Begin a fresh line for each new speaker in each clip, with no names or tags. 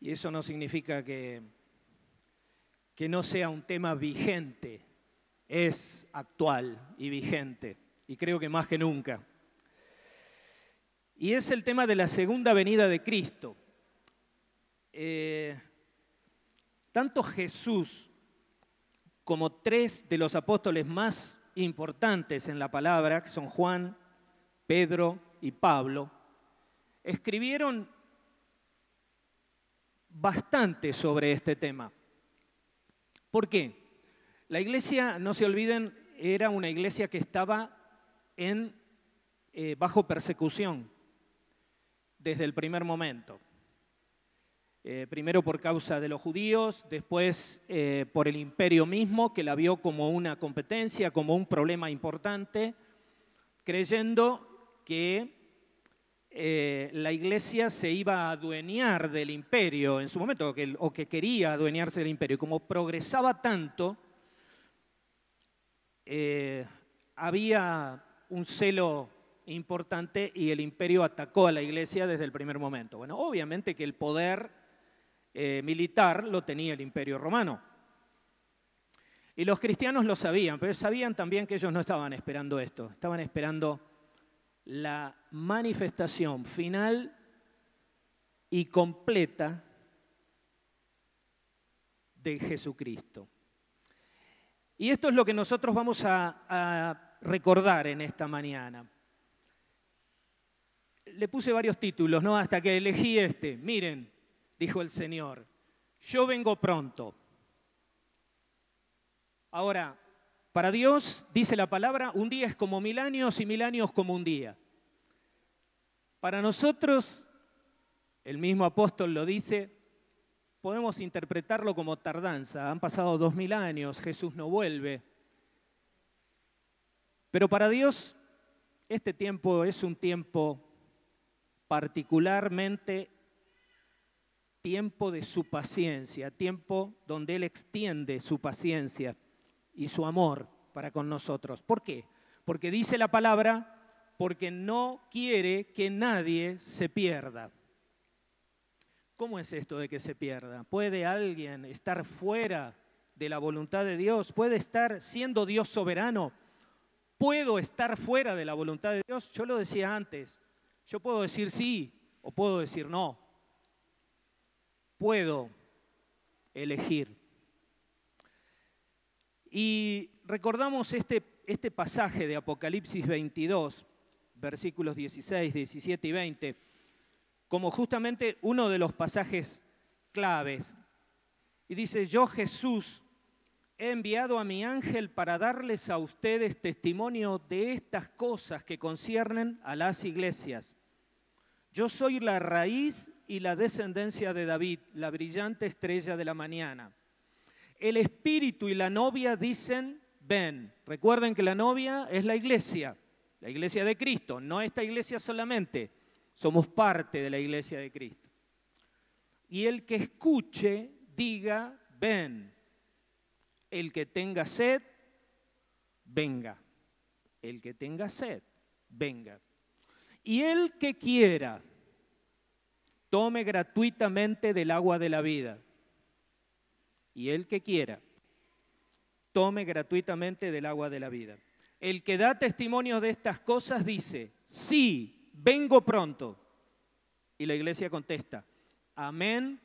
Y eso no significa que no sea un tema vigente, es actual y vigente, y creo que más que nunca. Y es el tema de la segunda venida de Cristo. Tanto Jesús como tres de los apóstoles más importantes en la palabra, que son Juan, Pedro y Pablo, escribieron bastante sobre este tema. ¿Por qué? La iglesia, no se olviden, era una iglesia que estaba bajo persecución desde el primer momento. Primero por causa de los judíos, después por el imperio mismo, que la vio como una competencia, como un problema importante, creyendo que la iglesia se iba a adueñar del imperio en su momento, o que quería adueñarse del imperio. Como progresaba tanto, había un celo importante y el imperio atacó a la iglesia desde el primer momento. Bueno, obviamente que el poder militar lo tenía el imperio romano. Y los cristianos lo sabían, pero sabían también que ellos no estaban esperando esto, estaban esperando la manifestación final y completa de Jesucristo. Y esto es lo que nosotros vamos a recordar en esta mañana. Le puse varios títulos, ¿no? Hasta que elegí este. Miren, dijo el Señor, yo vengo pronto. Ahora, para Dios, dice la palabra, un día es como 1000 años y 1000 años como un día. Para nosotros, el mismo apóstol lo dice, podemos interpretarlo como tardanza. Han pasado 2000 años, Jesús no vuelve. Pero para Dios, este tiempo es un tiempo particularmente tiempo de su paciencia, tiempo donde Él extiende su paciencia y su amor para con nosotros. ¿Por qué? Porque dice la palabra, porque no quiere que nadie se pierda. ¿Cómo es esto de que se pierda? ¿Puede alguien estar fuera de la voluntad de Dios? ¿Puede estar siendo Dios soberano? ¿Puedo estar fuera de la voluntad de Dios? Yo lo decía antes, yo puedo decir sí o puedo decir no. Puedo elegir. Y recordamos este pasaje de Apocalipsis 22, versículos 16, 17 y 20, como justamente uno de los pasajes claves. Y dice, yo Jesús he enviado a mi ángel para darles a ustedes testimonio de estas cosas que conciernen a las iglesias. Yo soy la raíz y la descendencia de David, la brillante estrella de la mañana. El espíritu y la novia dicen, ven. Recuerden que la novia es la iglesia de Cristo, no esta iglesia solamente, somos parte de la iglesia de Cristo. Y el que escuche, diga, ven. El que tenga sed, venga. El que tenga sed, venga. Y el que quiera, tome gratuitamente del agua de la vida. Y el que quiera, tome gratuitamente del agua de la vida. El que da testimonio de estas cosas dice, sí, vengo pronto. Y la iglesia contesta, amén,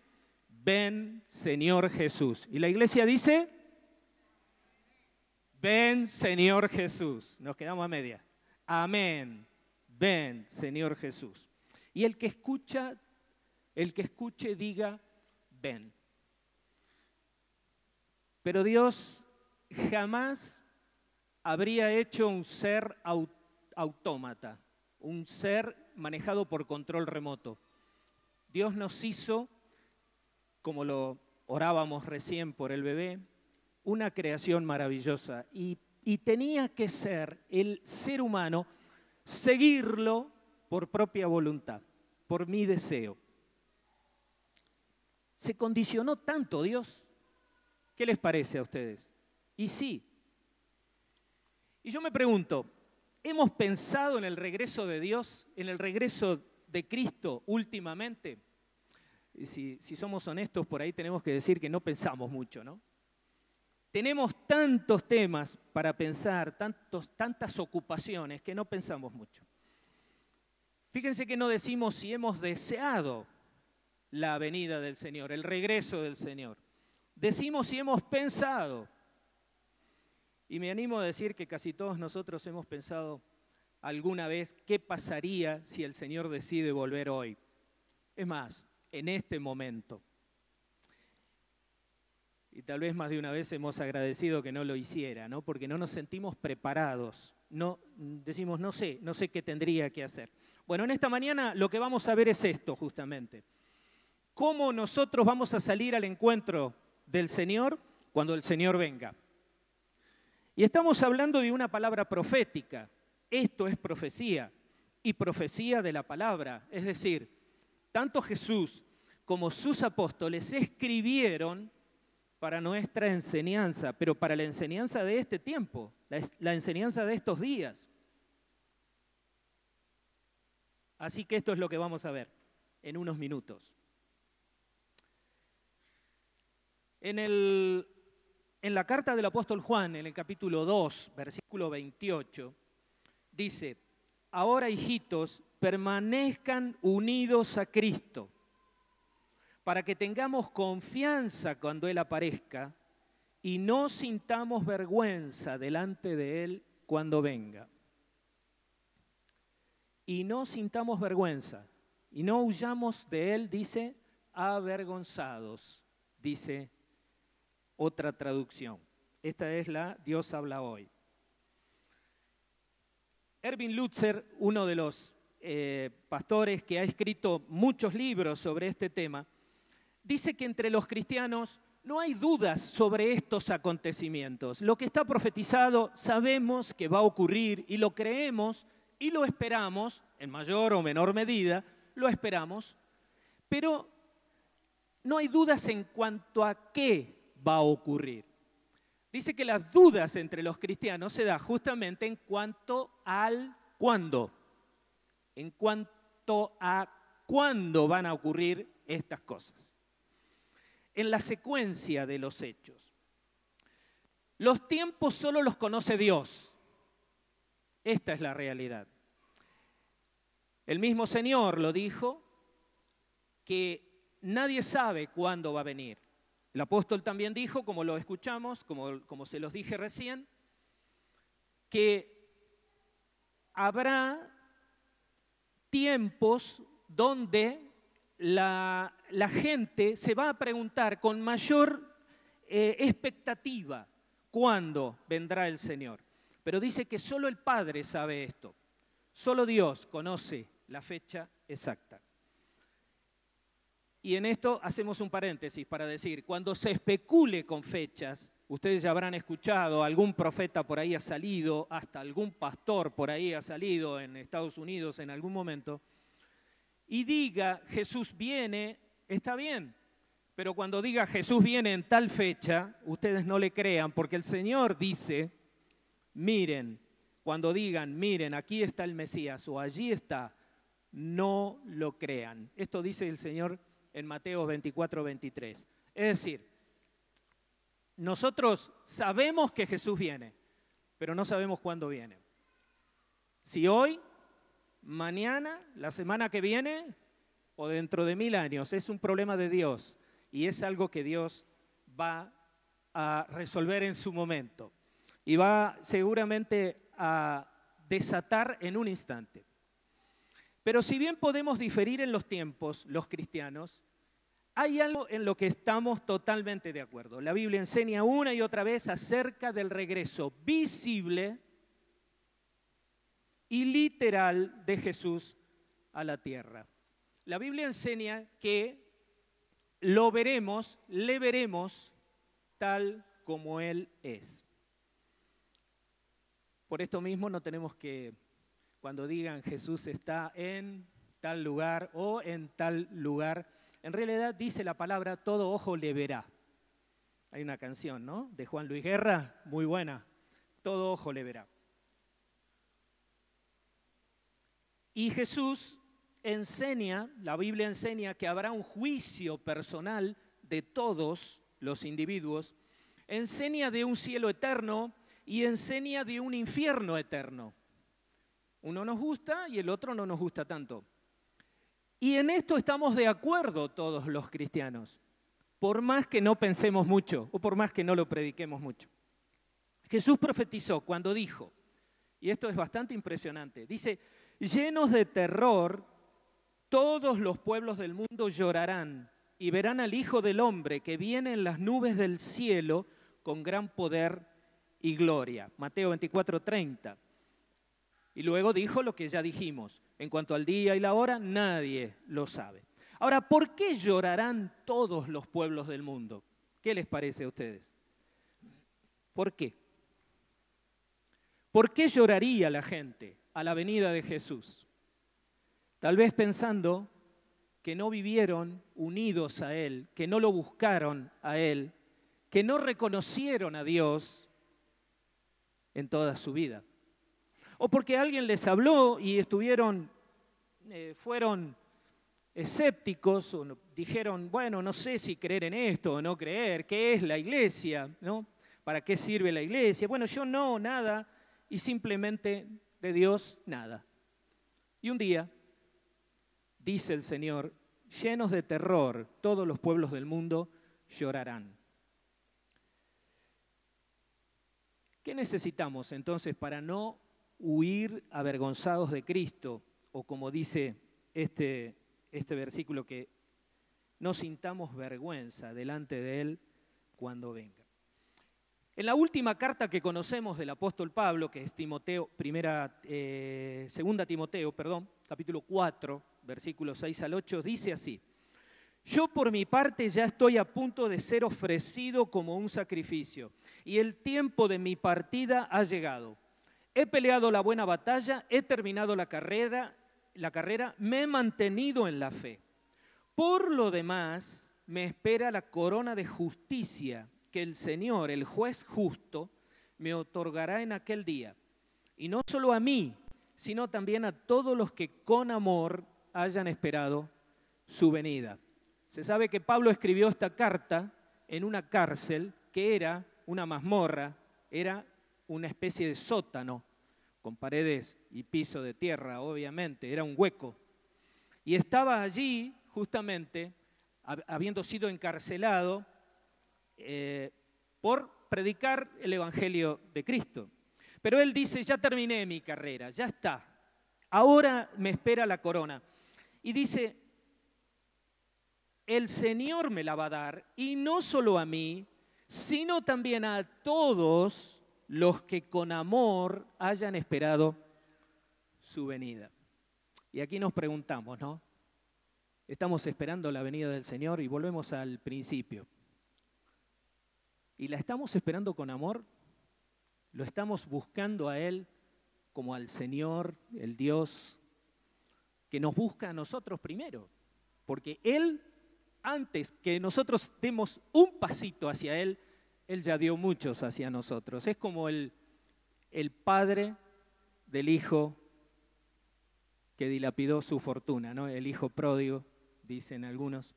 ven Señor Jesús. Y la iglesia dice, ven Señor Jesús. Nos quedamos a media. Amén, ven Señor Jesús. Y el que escuche diga, ven. Pero Dios jamás habría hecho un ser autómata, un ser manejado por control remoto. Dios nos hizo, como lo orábamos recién por el bebé, una creación maravillosa y tenía que ser el ser humano seguirlo por propia voluntad, por mi deseo. Se condicionó tanto Dios. ¿Qué les parece a ustedes? Y sí. Y yo me pregunto, ¿hemos pensado en el regreso de Dios, en el regreso de Cristo últimamente? si somos honestos, por ahí tenemos que decir que no pensamos mucho, ¿no? Tenemos tantos temas para pensar, tantas ocupaciones que no pensamos mucho. Fíjense que no decimos si hemos deseado la venida del Señor, el regreso del Señor. Decimos si hemos pensado. Y me animo a decir que casi todos nosotros hemos pensado alguna vez qué pasaría si el Señor decide volver hoy. Es más, en este momento. Y tal vez más de una vez hemos agradecido que no lo hiciera, ¿no? Porque no nos sentimos preparados. No, decimos, no sé qué tendría que hacer. Bueno, en esta mañana lo que vamos a ver es esto justamente. ¿Cómo nosotros vamos a salir al encuentro del Señor cuando el Señor venga? Y estamos hablando de una palabra profética. Esto es profecía, y profecía de la palabra. Es decir, tanto Jesús como sus apóstoles escribieron para nuestra enseñanza, pero para la enseñanza de este tiempo, la enseñanza de estos días. Así que esto es lo que vamos a ver en unos minutos. En la carta del apóstol Juan, en el capítulo 2, versículo 28, dice: ahora, hijitos, permanezcan unidos a Cristo, para que tengamos confianza cuando Él aparezca y no sintamos vergüenza delante de Él cuando venga. Y no sintamos vergüenza, y no huyamos de Él, dice, avergonzados, dice otra traducción. Esta es la Dios habla hoy. Erwin Lutzer, uno de los pastores que ha escrito muchos libros sobre este tema, dice que entre los cristianos no hay dudas sobre estos acontecimientos. Lo que está profetizado sabemos que va a ocurrir y lo creemos y lo esperamos, en mayor o menor medida, lo esperamos, pero no hay dudas en cuanto a qué va a ocurrir. Dice que las dudas entre los cristianos se dan justamente en cuanto al cuándo, en cuanto a cuándo van a ocurrir estas cosas. En la secuencia de los hechos. Los tiempos solo los conoce Dios. Esta es la realidad. El mismo Señor lo dijo, que nadie sabe cuándo va a venir. El apóstol también dijo, como lo escuchamos, como se los dije recién, que habrá tiempos donde la gente se va a preguntar con mayor expectativa cuándo vendrá el Señor. Pero dice que solo el Padre sabe esto. Solo Dios conoce la fecha exacta. Y en esto hacemos un paréntesis para decir, cuando se especule con fechas, ustedes ya habrán escuchado, algún profeta por ahí ha salido, hasta algún pastor por ahí ha salido en Estados Unidos en algún momento, y diga Jesús viene, está bien, pero cuando diga Jesús viene en tal fecha, ustedes no le crean, porque el Señor dice, miren, cuando digan, miren, aquí está el Mesías o allí está, no lo crean. Esto dice el Señor en Mateo 24, 23. Es decir, nosotros sabemos que Jesús viene, pero no sabemos cuándo viene. Si hoy, mañana, la semana que viene o dentro de 1000 años, es un problema de Dios y es algo que Dios va a resolver en su momento y va seguramente a desatar en un instante. Pero si bien podemos diferir en los tiempos, los cristianos, hay algo en lo que estamos totalmente de acuerdo. La Biblia enseña una y otra vez acerca del regreso visible y literal de Jesús a la tierra. La Biblia enseña que lo veremos, le veremos tal como Él es. Por esto mismo no tenemos que, cuando digan Jesús está en tal lugar o en tal lugar, en realidad dice la palabra, todo ojo le verá. Hay una canción, ¿no? De Juan Luis Guerra, muy buena, todo ojo le verá. Y Jesús la Biblia enseña que habrá un juicio personal de todos los individuos, enseña de un cielo eterno y enseña de un infierno eterno. Uno nos gusta y el otro no nos gusta tanto. Y en esto estamos de acuerdo todos los cristianos, por más que no pensemos mucho o por más que no lo prediquemos mucho. Jesús profetizó cuando dijo, y esto es bastante impresionante, dice, llenos de terror, todos los pueblos del mundo llorarán y verán al Hijo del Hombre que viene en las nubes del cielo con gran poder y gloria. Mateo 24:30. Y luego dijo lo que ya dijimos, en cuanto al día y la hora, nadie lo sabe. Ahora, ¿por qué llorarán todos los pueblos del mundo? ¿Qué les parece a ustedes? ¿Por qué? ¿Por qué lloraría la gente a la venida de Jesús? Tal vez pensando que no vivieron unidos a Él, que no lo buscaron a Él, que no reconocieron a Dios en toda su vida. O porque alguien les habló y fueron escépticos, o dijeron, bueno, no sé si creer en esto o no creer, ¿qué es la iglesia? ¿No? ¿Para qué sirve la iglesia? Bueno, yo no, nada, y simplemente de Dios, nada. Y un día, dice el Señor, llenos de terror, todos los pueblos del mundo llorarán. ¿Qué necesitamos entonces para no huir avergonzados de Cristo? O como dice este versículo, que no sintamos vergüenza delante de Él cuando venga. En la última carta que conocemos del apóstol Pablo, que es segunda Timoteo, capítulo 4, versículos 6 al 8, dice así: yo por mi parte ya estoy a punto de ser ofrecido como un sacrificio, y el tiempo de mi partida ha llegado. He peleado la buena batalla, he terminado la carrera, me he mantenido en la fe. Por lo demás, me espera la corona de justicia que el Señor, el juez justo, me otorgará en aquel día. Y no solo a mí, sino también a todos los que con amor hayan esperado su venida. Se sabe que Pablo escribió esta carta en una cárcel que era una mazmorra, era una especie de sótano, con paredes y piso de tierra, obviamente, era un hueco. Y estaba allí, justamente, habiendo sido encarcelado por predicar el Evangelio de Cristo. Pero él dice, ya terminé mi carrera, ya está, ahora me espera la corona. Y dice, el Señor me la va a dar, y no solo a mí, sino también a todos los que con amor hayan esperado su venida. Y aquí nos preguntamos, ¿no? Estamos esperando la venida del Señor y volvemos al principio. ¿Y la estamos esperando con amor? ¿Lo estamos buscando a Él como al Señor, el Dios, que nos busca a nosotros primero? Porque Él, antes que nosotros demos un pasito hacia Él, Él ya dio muchos hacia nosotros. Es como el padre del hijo que dilapidó su fortuna, ¿no? El hijo pródigo, dicen algunos.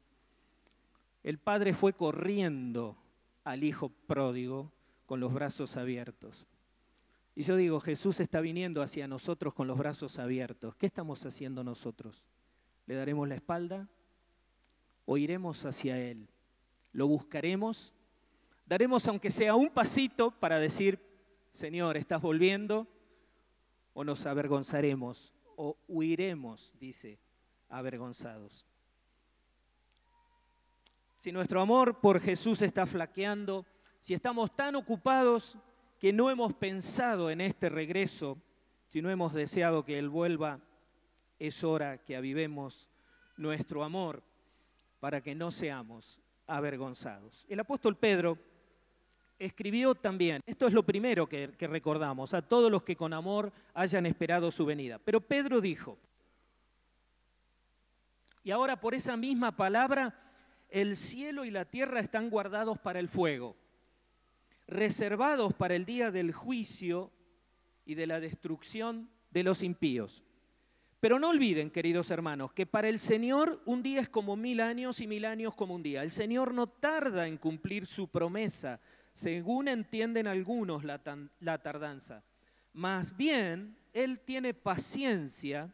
El padre fue corriendo al hijo pródigo con los brazos abiertos. Y yo digo, Jesús está viniendo hacia nosotros con los brazos abiertos. ¿Qué estamos haciendo nosotros? ¿Le daremos la espalda o iremos hacia Él? ¿Lo buscaremos? ¿Daremos aunque sea un pasito para decir, Señor, estás volviendo? ¿O nos avergonzaremos? ¿O huiremos, dice, avergonzados? Si nuestro amor por Jesús está flaqueando, si estamos tan ocupados que no hemos pensado en este regreso, si no hemos deseado que Él vuelva, es hora que avivemos nuestro amor para que no seamos avergonzados. El apóstol Pedro escribió también, esto es lo primero que recordamos, a todos los que con amor hayan esperado su venida. Pero Pedro dijo, y ahora por esa misma palabra, el cielo y la tierra están guardados para el fuego, reservados para el día del juicio y de la destrucción de los impíos. Pero no olviden, queridos hermanos, que para el Señor un día es como 1000 años y 1000 años como un día. El Señor no tarda en cumplir su promesa, según entienden algunos la tardanza. Más bien, Él tiene paciencia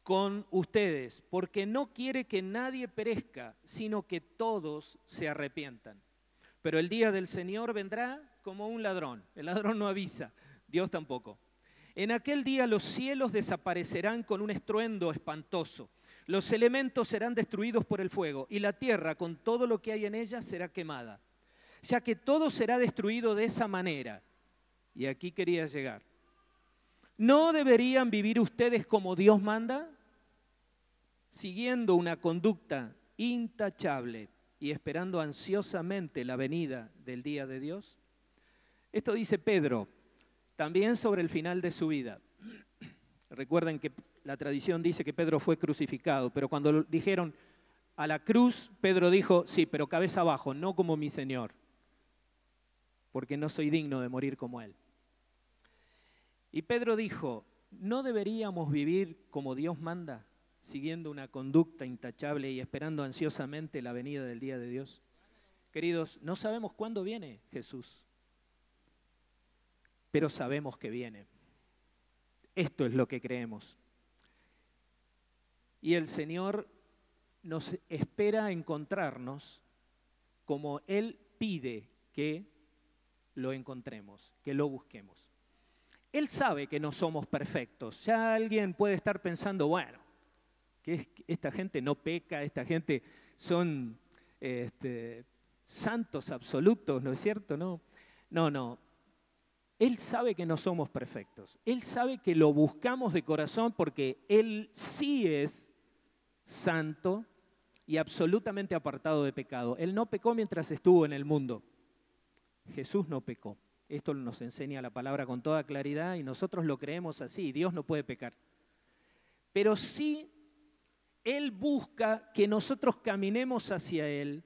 con ustedes, porque no quiere que nadie perezca, sino que todos se arrepientan. Pero el día del Señor vendrá como un ladrón. El ladrón no avisa, Dios tampoco. En aquel día los cielos desaparecerán con un estruendo espantoso. Los elementos serán destruidos por el fuego y la tierra con todo lo que hay en ella será quemada. Ya que todo será destruido de esa manera. Y aquí quería llegar. ¿No deberían vivir ustedes como Dios manda? Siguiendo una conducta intachable y esperando ansiosamente la venida del día de Dios. Esto dice Pedro, también sobre el final de su vida. Recuerden que la tradición dice que Pedro fue crucificado, pero cuando dijeron a la cruz, Pedro dijo, sí, pero cabeza abajo, no como mi Señor, porque no soy digno de morir como Él. Y Pedro dijo, ¿no deberíamos vivir como Dios manda, siguiendo una conducta intachable y esperando ansiosamente la venida del día de Dios? Queridos, no sabemos cuándo viene Jesús, pero sabemos que viene. Esto es lo que creemos. Y el Señor nos espera encontrarnos como Él pide que lo encontremos, que lo busquemos. Él sabe que no somos perfectos. Ya alguien puede estar pensando, bueno, que esta gente no peca, esta gente son santos absolutos, ¿no es cierto? No. Él sabe que no somos perfectos. Él sabe que lo buscamos de corazón porque Él sí es santo y absolutamente apartado de pecado. Él no pecó mientras estuvo en el mundo. Jesús no pecó. Esto nos enseña la palabra con toda claridad y nosotros lo creemos así. Dios no puede pecar. Pero sí, Él busca que nosotros caminemos hacia Él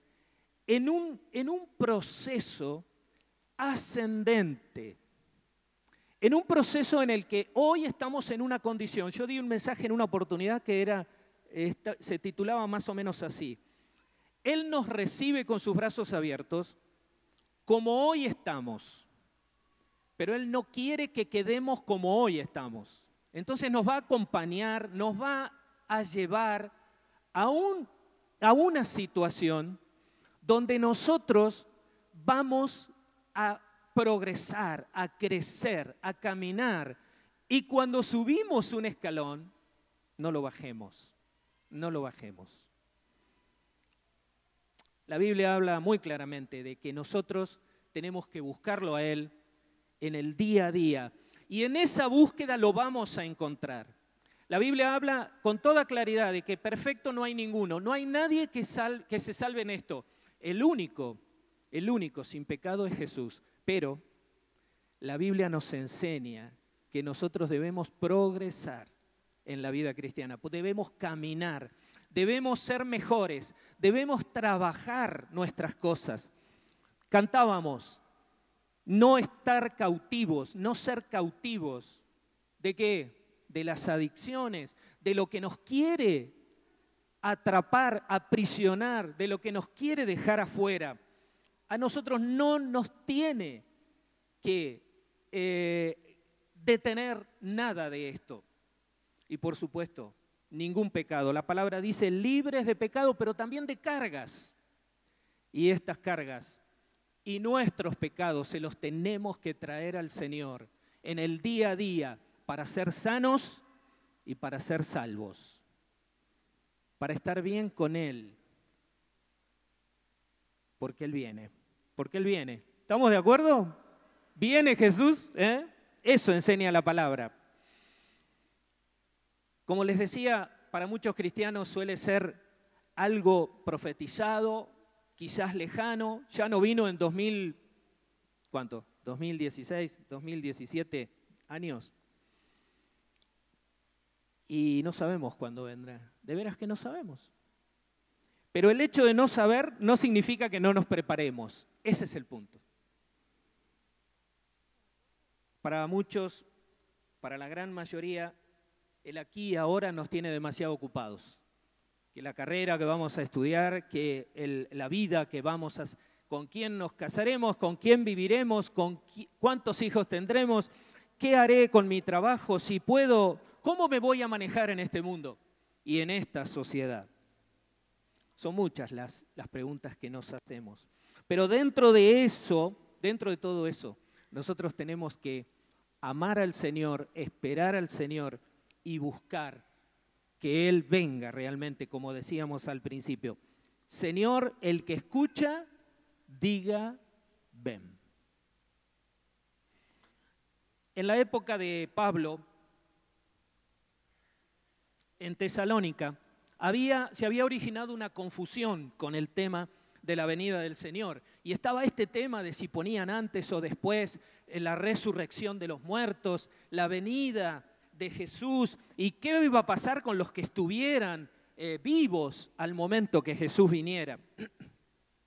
en un proceso ascendente. En un proceso en el que hoy estamos en una condición. Yo di un mensaje en una oportunidad que se titulaba más o menos así. Él nos recibe con sus brazos abiertos como hoy estamos, pero Él no quiere que quedemos como hoy estamos. Entonces nos va a acompañar, nos va a llevar a una situación donde nosotros vamos a progresar, a crecer, a caminar. Y cuando subimos un escalón, no lo bajemos. La Biblia habla muy claramente de que nosotros tenemos que buscarlo a Él en el día a día. Y en esa búsqueda lo vamos a encontrar. La Biblia habla con toda claridad de que perfecto no hay ninguno. No hay nadie que se salve en esto. El único sin pecado es Jesús. Pero la Biblia nos enseña que nosotros debemos progresar en la vida cristiana, debemos caminar, debemos ser mejores, debemos trabajar nuestras cosas. Cantábamos, no estar cautivos, no ser cautivos. ¿De qué? De las adicciones, de lo que nos quiere atrapar, aprisionar, de lo que nos quiere dejar afuera. A nosotros no nos tiene que detener nada de esto. Y por supuesto, ningún pecado. La palabra dice libres de pecado, pero también de cargas. Y estas cargas y nuestros pecados se los tenemos que traer al Señor en el día a día para ser sanos y para ser salvos. Para estar bien con Él. Porque Él viene. ¿Estamos de acuerdo? ¿Viene Jesús? Eso enseña la palabra. Como les decía, para muchos cristianos suele ser algo profetizado, quizás lejano. Ya no vino en 2016, 2017 años. Y no sabemos cuándo vendrá. De veras que no sabemos. Pero el hecho de no saber no significa que no nos preparemos. Ese es el punto. Para muchos, para la gran mayoría, el aquí y ahora nos tiene demasiado ocupados. Que la carrera que vamos a estudiar, que la vida que vamos a... con quién nos casaremos, con quién viviremos, cuántos hijos tendremos, qué haré con mi trabajo, si puedo, cómo me voy a manejar en este mundo y en esta sociedad. Son muchas las preguntas que nos hacemos. Pero dentro de eso, dentro de todo eso, nosotros tenemos que amar al Señor, esperar al Señor y buscar que Él venga realmente, como decíamos al principio. Señor, el que escucha, diga, ven. En la época de Pablo, en Tesalónica, se había originado una confusión con el tema de la venida del Señor. Y estaba este tema de si ponían antes o después la resurrección de los muertos, la venida de Jesús y qué iba a pasar con los que estuvieran vivos al momento que Jesús viniera.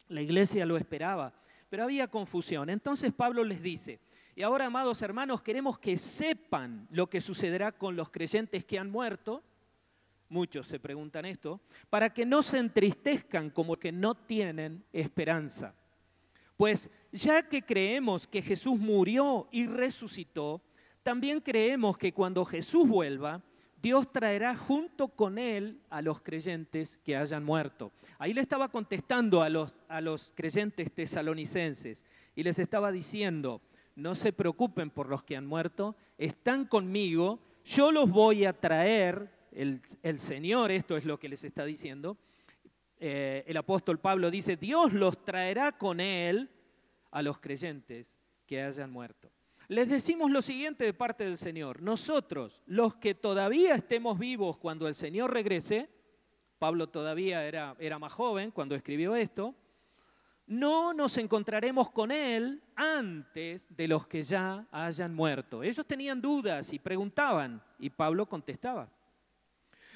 La iglesia lo esperaba, pero había confusión. Entonces Pablo les dice, y ahora, amados hermanos, queremos que sepan lo que sucederá con los creyentes que han muerto. Muchos se preguntan esto, para que no se entristezcan como que no tienen esperanza. Pues ya que creemos que Jesús murió y resucitó, también creemos que cuando Jesús vuelva, Dios traerá junto con Él a los creyentes que hayan muerto. Ahí le estaba contestando a los creyentes tesalonicenses y les estaba diciendo, no se preocupen por los que han muerto, están conmigo, yo los voy a traer, el Señor, esto es lo que les está diciendo. El apóstol Pablo dice, Dios los traerá con Él a los creyentes que hayan muerto. Les decimos lo siguiente de parte del Señor. Nosotros, los que todavía estemos vivos cuando el Señor regrese, Pablo todavía era más joven cuando escribió esto, no nos encontraremos con Él antes de los que ya hayan muerto. Ellos tenían dudas y preguntaban, y Pablo contestaba.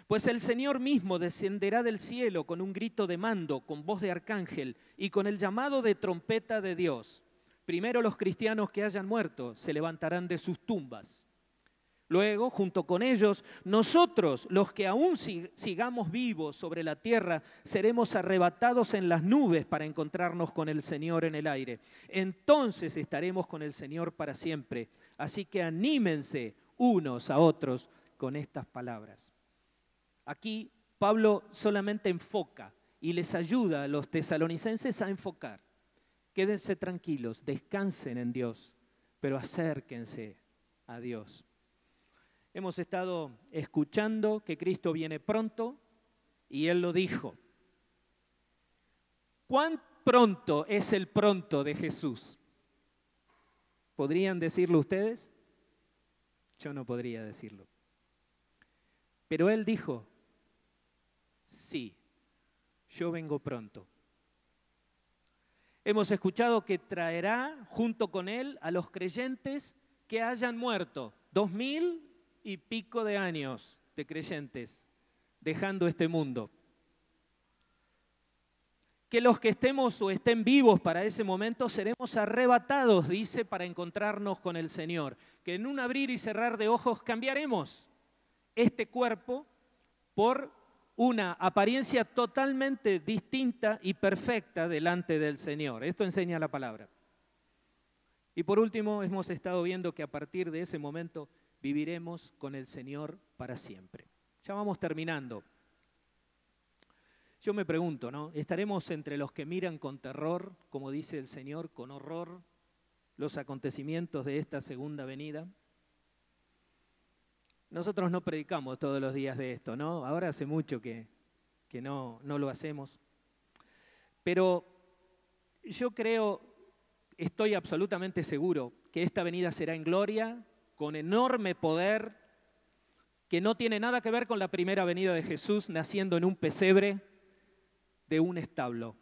Pues el Señor mismo descenderá del cielo con un grito de mando, con voz de arcángel y con el llamado de trompeta de Dios. Primero los cristianos que hayan muerto se levantarán de sus tumbas. Luego, junto con ellos, nosotros, los que aún sigamos vivos sobre la tierra, seremos arrebatados en las nubes para encontrarnos con el Señor en el aire. Entonces estaremos con el Señor para siempre. Así que anímense unos a otros con estas palabras. Aquí Pablo solamente enfoca y les ayuda a los tesalonicenses a enfocar. Quédense tranquilos, descansen en Dios, pero acérquense a Dios. Hemos estado escuchando que Cristo viene pronto y Él lo dijo. ¿Cuán pronto es el pronto de Jesús? ¿Podrían decirlo ustedes? Yo no podría decirlo. Pero Él dijo, sí, yo vengo pronto. Hemos escuchado que traerá junto con Él a los creyentes que hayan muerto, 2000 y pico de años de creyentes dejando este mundo. Que los que estemos o estén vivos para ese momento seremos arrebatados, dice, para encontrarnos con el Señor. Que en un abrir y cerrar de ojos cambiaremos este cuerpo por una apariencia totalmente distinta y perfecta delante del Señor. Esto enseña la palabra. Y por último, hemos estado viendo que a partir de ese momento viviremos con el Señor para siempre. Ya vamos terminando. Yo me pregunto, ¿no? ¿Estaremos entre los que miran con terror, como dice el Señor, con horror, los acontecimientos de esta segunda venida? Nosotros no predicamos todos los días de esto, ¿no? Ahora hace mucho que no lo hacemos. Pero yo estoy absolutamente seguro que esta venida será en gloria, con enorme poder, que no tiene nada que ver con la primera venida de Jesús naciendo en un pesebre de un establo.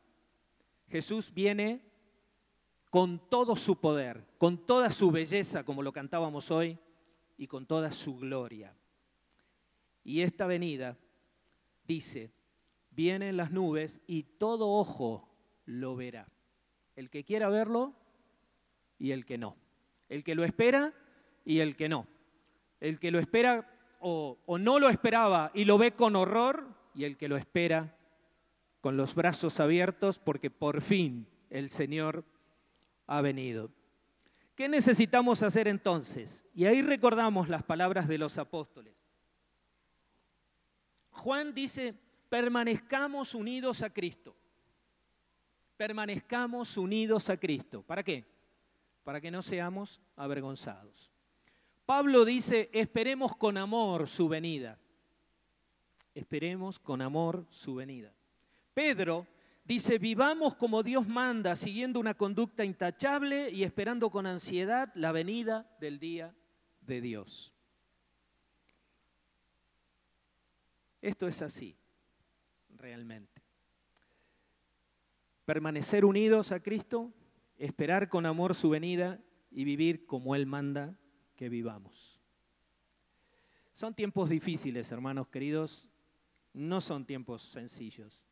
Jesús viene con todo su poder, con toda su belleza, como lo cantábamos hoy, y con toda su gloria. Y esta venida, dice, viene en las nubes y todo ojo lo verá. El que quiera verlo y el que no. El que lo espera y el que no. El que lo espera o no lo esperaba y lo ve con horror, y el que lo espera con los brazos abiertos porque por fin el Señor ha venido. ¿Qué necesitamos hacer entonces? Y ahí recordamos las palabras de los apóstoles. Juan dice, permanezcamos unidos a Cristo. Permanezcamos unidos a Cristo. ¿Para qué? Para que no seamos avergonzados. Pablo dice, esperemos con amor su venida. Esperemos con amor su venida. Pedro dice, vivamos como Dios manda, siguiendo una conducta intachable y esperando con ansiedad la venida del día de Dios. Esto es así, realmente. Permanecer unidos a Cristo, esperar con amor su venida y vivir como Él manda que vivamos. Son tiempos difíciles, hermanos queridos, no son tiempos sencillos.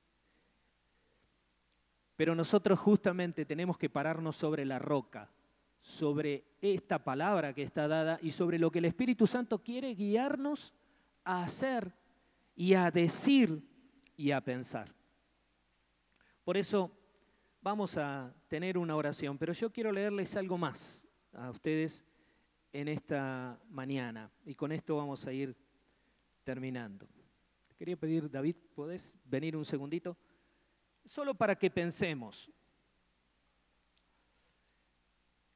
Pero nosotros justamente tenemos que pararnos sobre la roca, sobre esta palabra que está dada y sobre lo que el Espíritu Santo quiere guiarnos a hacer y a decir y a pensar. Por eso vamos a tener una oración, pero yo quiero leerles algo más a ustedes en esta mañana y con esto vamos a ir terminando. Te quería pedir, David, ¿podés venir un segundito? Solo para que pensemos.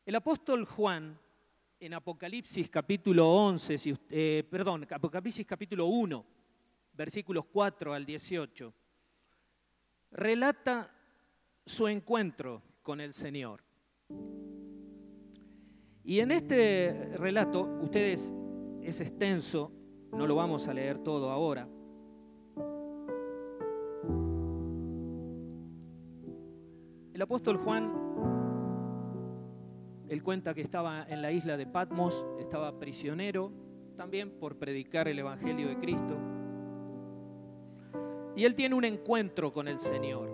El apóstol Juan, en Apocalipsis capítulo 11, Apocalipsis capítulo 1, versículos 4 al 18, relata su encuentro con el Señor. Y en este relato, ustedes, es extenso, no lo vamos a leer todo ahora. El apóstol Juan, él cuenta que estaba en la isla de Patmos, estaba prisionero también por predicar el Evangelio de Cristo. Y él tiene un encuentro con el Señor.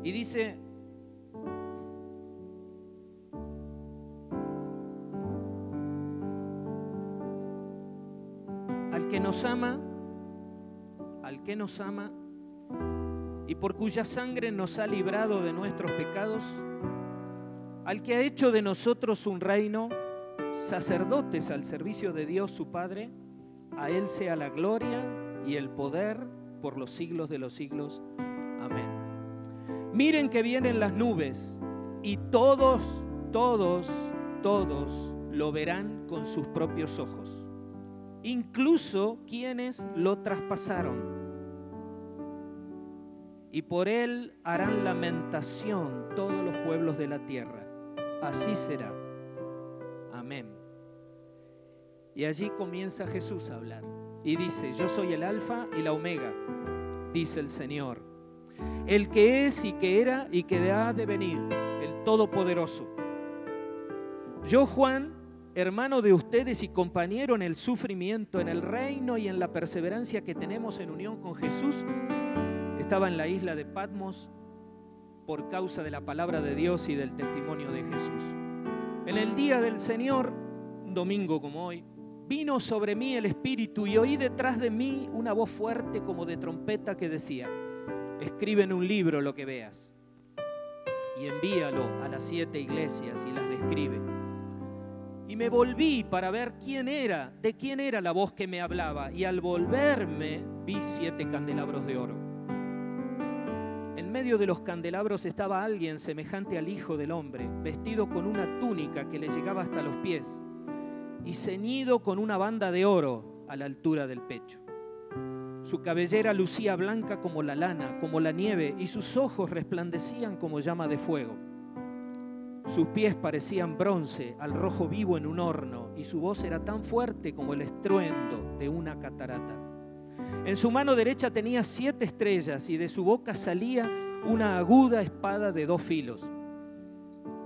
Y dice, al que nos ama, y por cuya sangre nos ha librado de nuestros pecados, al que ha hecho de nosotros un reino, sacerdotes al servicio de Dios su Padre, a Él sea la gloria y el poder por los siglos de los siglos. Amén. Miren que vienen las nubes y todos lo verán con sus propios ojos, incluso quienes lo traspasaron. Y por él harán lamentación todos los pueblos de la tierra. Así será. Amén. Y allí comienza Jesús a hablar. Y dice, yo soy el Alfa y la Omega, dice el Señor, el que es y que era y que ha de venir, el Todopoderoso. Yo, Juan, hermano de ustedes y compañero en el sufrimiento, en el reino y en la perseverancia que tenemos en unión con Jesús, estaba en la isla de Patmos por causa de la palabra de Dios y del testimonio de Jesús. En el día del Señor, un domingo como hoy, vino sobre mí el Espíritu y oí detrás de mí una voz fuerte como de trompeta que decía, escribe en un libro lo que veas y envíalo a las 7 iglesias y las describe. Y me volví para ver de quién era la voz que me hablaba, y al volverme vi 7 candelabros de oro. En medio de los candelabros estaba alguien semejante al Hijo del Hombre, vestido con una túnica que le llegaba hasta los pies y ceñido con una banda de oro a la altura del pecho. Su cabellera lucía blanca como la lana, como la nieve, y sus ojos resplandecían como llama de fuego. Sus pies parecían bronce al rojo vivo en un horno, y su voz era tan fuerte como el estruendo de una catarata. En su mano derecha tenía 7 estrellas y de su boca salía una aguda espada de 2 filos.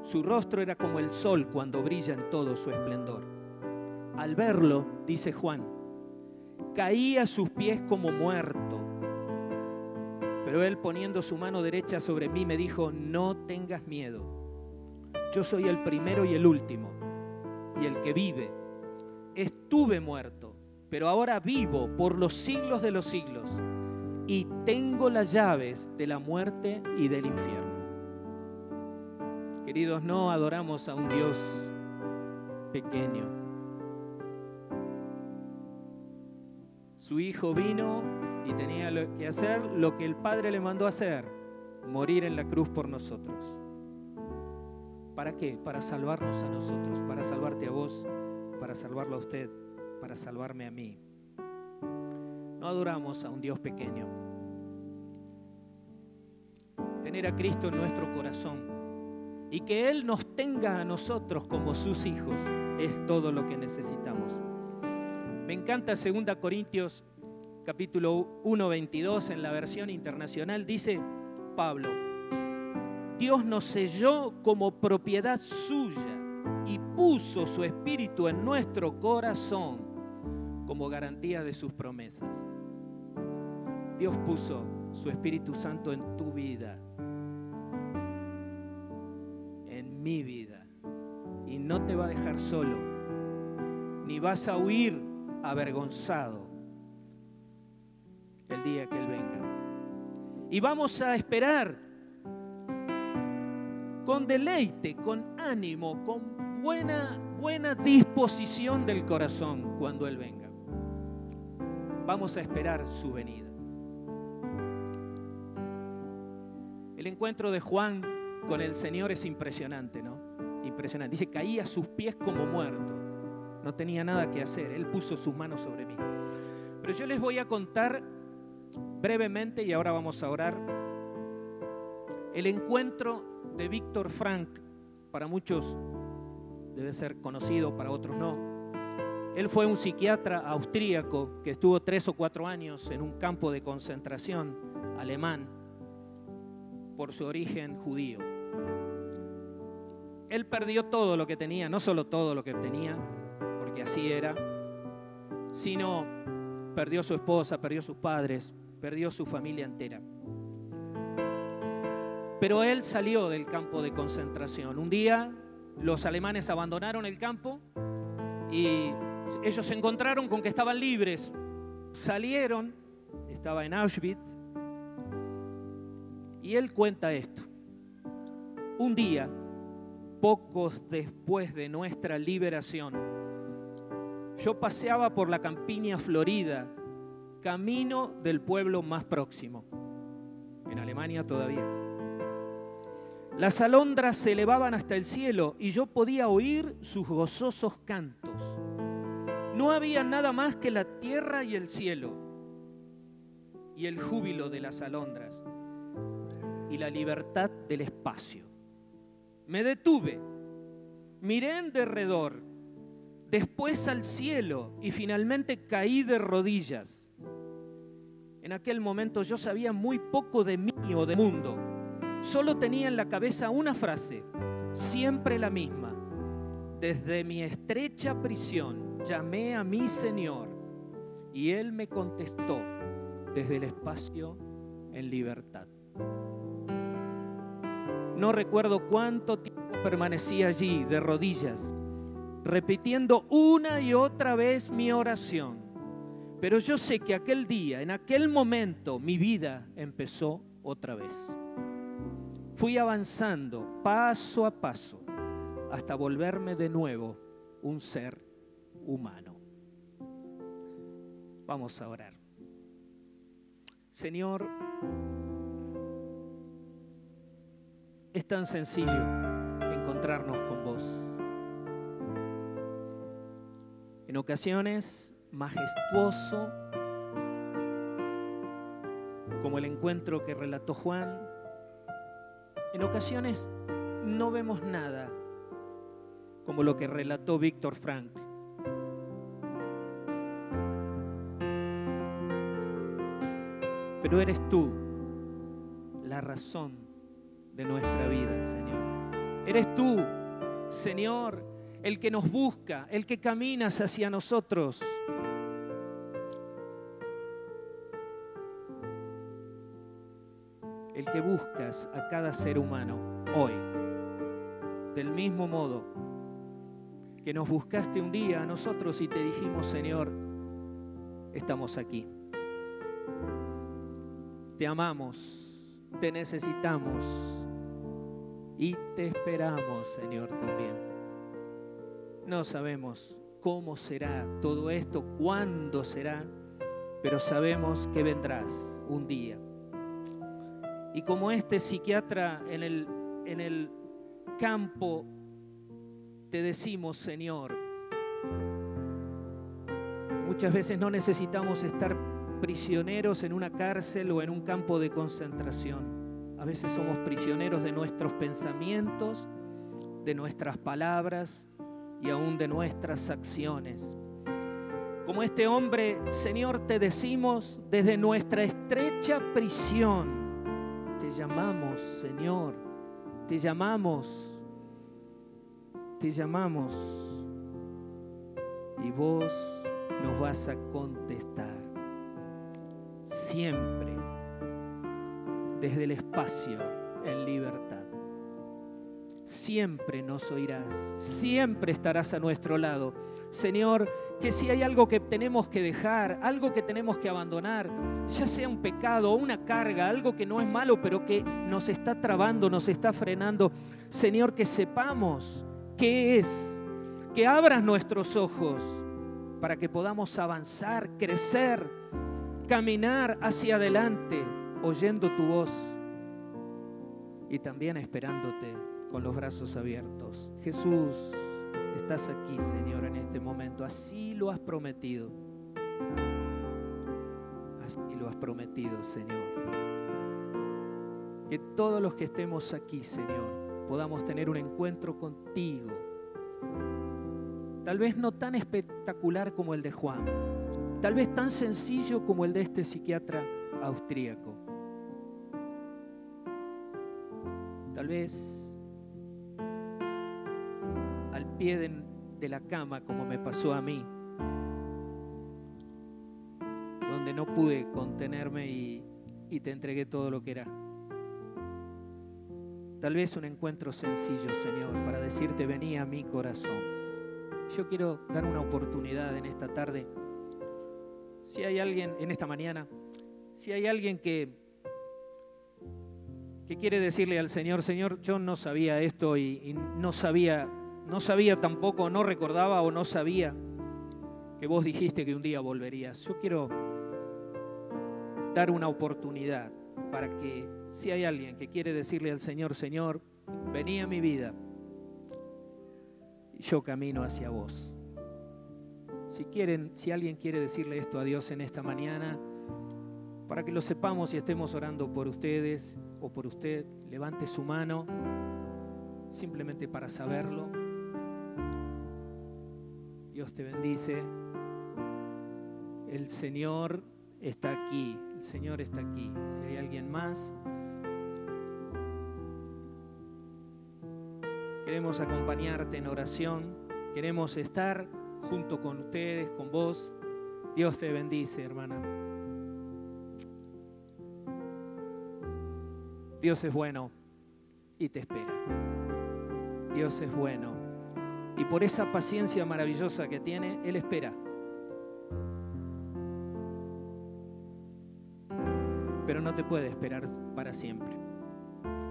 Su rostro era como el sol cuando brilla en todo su esplendor. Al verlo, dice Juan, caí a sus pies como muerto. Pero él, poniendo su mano derecha sobre mí, me dijo, no tengas miedo. Yo soy el primero y el último, y el que vive. estuve muerto, pero ahora vivo por los siglos de los siglos y tengo las llaves de la muerte y del infierno. Queridos, no adoramos a un Dios pequeño. Su Hijo vino y tenía que hacer lo que el Padre le mandó a hacer, morir en la cruz por nosotros. ¿Para qué? Para salvarnos a nosotros, para salvarte a vos, para salvarlo a usted, para salvarme a mí. No adoramos a un Dios pequeño. Tener a Cristo en nuestro corazón y que Él nos tenga a nosotros como sus hijos es todo lo que necesitamos. Me encanta 2 Corintios capítulo 1, 22 en la versión internacional. Dice Pablo: Dios nos selló como propiedad suya y puso su Espíritu en nuestro corazón como garantía de sus promesas. Dios puso su Espíritu Santo en tu vida, en mi vida, y no te va a dejar solo, ni vas a huir avergonzado el día que Él venga. Y vamos a esperar con deleite, con ánimo, con buena disposición del corazón cuando Él venga. Vamos a esperar su venida. El encuentro de Juan con el Señor es impresionante, ¿no? Impresionante. Dice, caía a sus pies como muerto. No tenía nada que hacer. Él puso sus manos sobre mí. Pero yo les voy a contar brevemente, y ahora vamos a orar, el encuentro de Víctor Frank. Para muchos debe ser conocido, para otros no. Él fue un psiquiatra austríaco que estuvo 3 o 4 años en un campo de concentración alemán por su origen judío. Él perdió todo lo que tenía, no solo todo lo que tenía, porque así era, sino perdió su esposa, perdió sus padres, perdió su familia entera. Pero él salió del campo de concentración. Un día los alemanes abandonaron el campo y ellos se encontraron con que estaban libres. Salieron, estaba en Auschwitz, y él cuenta esto. Un día, pocos después de nuestra liberación, yo paseaba por la campiña florida, camino del pueblo más próximo, en Alemania todavía. Las alondras se elevaban hasta el cielo y yo podía oír sus gozosos cantos. No había nada más que la tierra y el cielo, y el júbilo de las alondras, y la libertad del espacio. Me detuve, miré en derredor, después al cielo y finalmente caí de rodillas. En aquel momento yo sabía muy poco de mí o del mundo. Solo tenía en la cabeza una frase, siempre la misma. Desde mi estrecha prisión llamé a mi Señor y Él me contestó desde el espacio en libertad. No recuerdo cuánto tiempo permanecí allí de rodillas, repitiendo una y otra vez mi oración. Pero yo sé que aquel día, en aquel momento, mi vida empezó otra vez. Fui avanzando paso a paso hasta volverme de nuevo un ser humano. Vamos a orar. Señor, es tan sencillo encontrarnos con vos. En ocasiones majestuoso, como el encuentro que relató Juan. En ocasiones no vemos nada, como lo que relató Víctor Frank. Pero eres tú la razón de nuestra vida, Señor. Eres tú, Señor, el que nos busca, el que caminas hacia nosotros. El que buscas a cada ser humano hoy. Del mismo modo que nos buscaste un día a nosotros y te dijimos, Señor, estamos aquí. Te amamos, te necesitamos y te esperamos, Señor, también. No sabemos cómo será todo esto, cuándo será, pero sabemos que vendrás un día. Y como este psiquiatra en el campo, te decimos, Señor, muchas veces no necesitamos estar prisioneros en una cárcel o en un campo de concentración. A veces somos prisioneros de nuestros pensamientos, de nuestras palabras y aún de nuestras acciones. Como este hombre, Señor, te decimos desde nuestra estrecha prisión, te llamamos, Señor, te llamamos y vos nos vas a contestar siempre desde el espacio en libertad. Siempre nos oirás, siempre estarás a nuestro lado. Señor, que si hay algo que tenemos que dejar, algo que tenemos que abandonar, ya sea un pecado o una carga, algo que no es malo pero que nos está trabando, nos está frenando, Señor, que sepamos qué es, que abras nuestros ojos para que podamos avanzar, crecer, caminar hacia adelante, oyendo tu voz y también esperándote con los brazos abiertos. Jesús, estás aquí, Señor, en este momento. Así lo has prometido. Así lo has prometido, Señor. Que todos los que estemos aquí, Señor, podamos tener un encuentro contigo. Tal vez no tan espectacular como el de Juan. Tal vez tan sencillo como el de este psiquiatra austríaco. Tal vez al pie de la cama, como me pasó a mí, donde no pude contenerme y te entregué todo lo que era. Tal vez un encuentro sencillo, Señor, para decirte, vení a mi corazón. Yo quiero dar una oportunidad en esta tarde. Si hay alguien, en esta mañana, si hay alguien que quiere decirle al Señor, Señor, yo no sabía esto y no sabía tampoco, no recordaba o no sabía que vos dijiste que un día volverías. Yo quiero dar una oportunidad para que si hay alguien que quiere decirle al Señor, Señor, vení a mi vida y yo camino hacia vos. Si alguien quiere decirle esto a Dios en esta mañana, para que lo sepamos y estemos orando por ustedes o por usted, levante su mano, simplemente para saberlo. Dios te bendice. El Señor está aquí, el Señor está aquí. Si hay alguien más, queremos acompañarte en oración, queremos estar junto con ustedes, con vos. Dios te bendice, hermana. Dios es bueno y te espera. Dios es bueno. Y por esa paciencia maravillosa que tiene, Él espera. Pero no te puede esperar para siempre.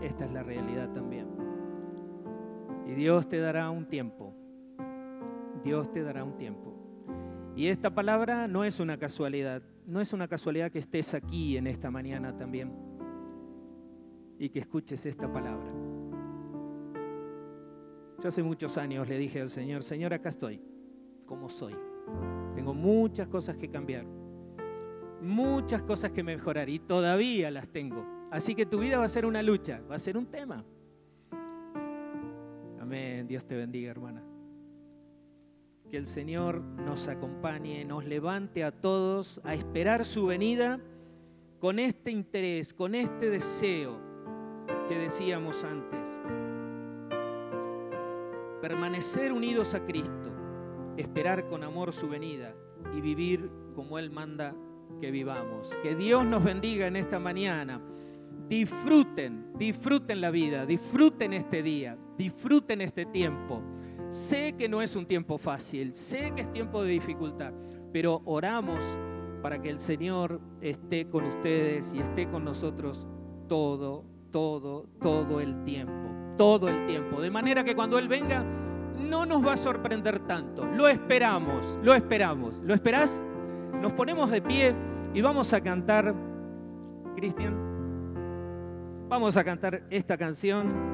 Esta es la realidad también. Y Dios te dará un tiempo. Dios te dará un tiempo. Y esta palabra no es una casualidad. No es una casualidad que estés aquí en esta mañana también y que escuches esta palabra. Yo hace muchos años le dije al Señor, Señor, acá estoy, como soy. Tengo muchas cosas que cambiar, muchas cosas que mejorar y todavía las tengo. Así que tu vida va a ser una lucha, va a ser un tema. Amén. Dios te bendiga, hermana. Que el Señor nos acompañe, nos levante a todos a esperar su venida con este interés, con este deseo que decíamos antes. Permanecer unidos a Cristo, esperar con amor su venida y vivir como Él manda que vivamos. Que Dios nos bendiga en esta mañana. Disfruten la vida, disfruten este día, disfruten este tiempo. Sé que no es un tiempo fácil, sé que es tiempo de dificultad, pero oramos para que el Señor esté con ustedes y esté con nosotros todo el tiempo. De manera que cuando Él venga, no nos va a sorprender tanto. Lo esperamos. ¿Lo esperás? Nos ponemos de pie y vamos a cantar, Cristian, vamos a cantar esta canción.